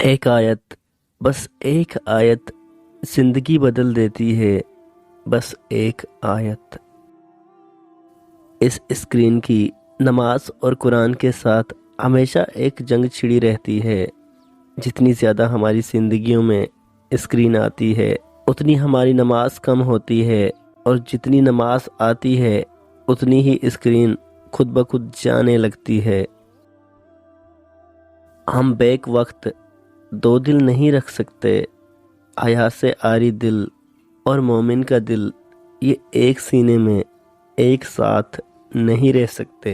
एक आयत, बस एक आयत जिंदगी बदल देती है। बस एक आयत। इस स्क्रीन की नमाज और कुरान के साथ हमेशा एक जंग छिड़ी रहती है। जितनी ज़्यादा हमारी ज़िंदगियों में स्क्रीन आती है उतनी हमारी नमाज कम होती है, और जितनी नमाज आती है उतनी ही स्क्रीन खुद ब खुद जाने लगती है। हम बेक वक्त दो दिल नहीं रख सकते। हया से आरी दिल और मोमिन का दिल, ये एक सीने में एक साथ नहीं रह सकते।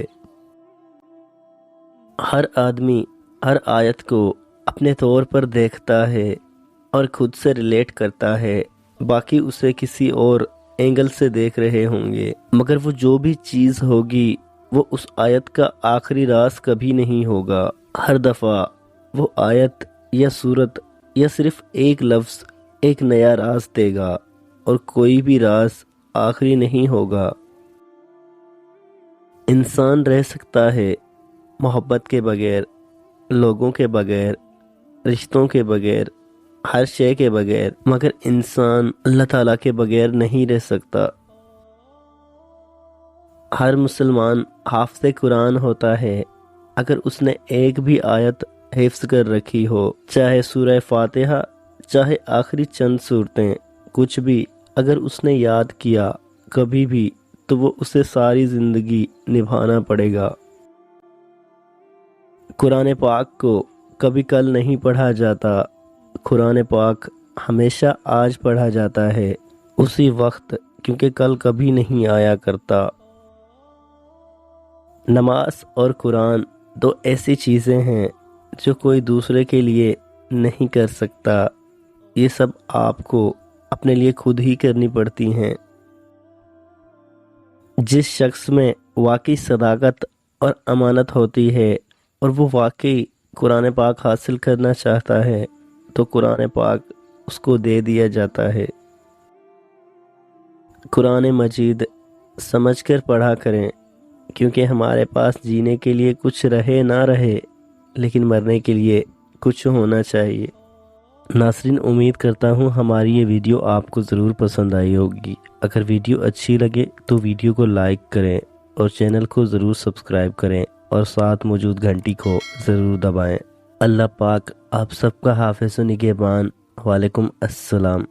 हर आदमी हर आयत को अपने तौर पर देखता है और खुद से रिलेट करता है। बाकी उसे किसी और एंगल से देख रहे होंगे, मगर वो जो भी चीज़ होगी वो उस आयत का आखिरी राज कभी नहीं होगा। हर दफ़ा वो आयत या सूरत या सिर्फ एक लफ्ज़ एक नया राज देगा, और कोई भी राज आखिरी नहीं होगा। इंसान रह सकता है मोहब्बत के बगैर, लोगों के बगैर, रिश्तों के बगैर, हर शय के बगैर, मगर इंसान अल्लाह ताला के बगैर नहीं रह सकता। हर मुसलमान हाफ़िज़ कुरान होता है अगर उसने एक भी आयत हिफ्ज़ कर रखी हो, चाहे सूरह फातिहा, चाहे आखिरी चंद सूरतें, कुछ भी अगर उसने याद किया कभी भी, तो वो उसे सारी ज़िंदगी निभाना पड़ेगा। कुरान पाक को कभी कल नहीं पढ़ा जाता, कुरान पाक हमेशा आज पढ़ा जाता है, उसी वक्त, क्योंकि कल कभी नहीं आया करता। नमाज और कुरान दो ऐसी चीज़ें हैं जो कोई दूसरे के लिए नहीं कर सकता। ये सब आपको अपने लिए खुद ही करनी पड़ती हैं। जिस शख्स में वाकई सदाकत और अमानत होती है और वो वाकई कुरान पाक हासिल करना चाहता है, तो कुरान पाक उसको दे दिया जाता है। कुरान मजीद समझ कर पढ़ा करें, क्योंकि हमारे पास जीने के लिए कुछ रहे ना रहे, लेकिन मरने के लिए कुछ होना चाहिए। नाज़रीन, उम्मीद करता हूँ हमारी ये वीडियो आपको ज़रूर पसंद आई होगी। अगर वीडियो अच्छी लगे तो वीडियो को लाइक करें और चैनल को ज़रूर सब्सक्राइब करें, और साथ मौजूद घंटी को ज़रूर दबाएं। अल्लाह पाक आप सबका हाफ़िज़ व निगहबान। वालेकुम अस्सलाम।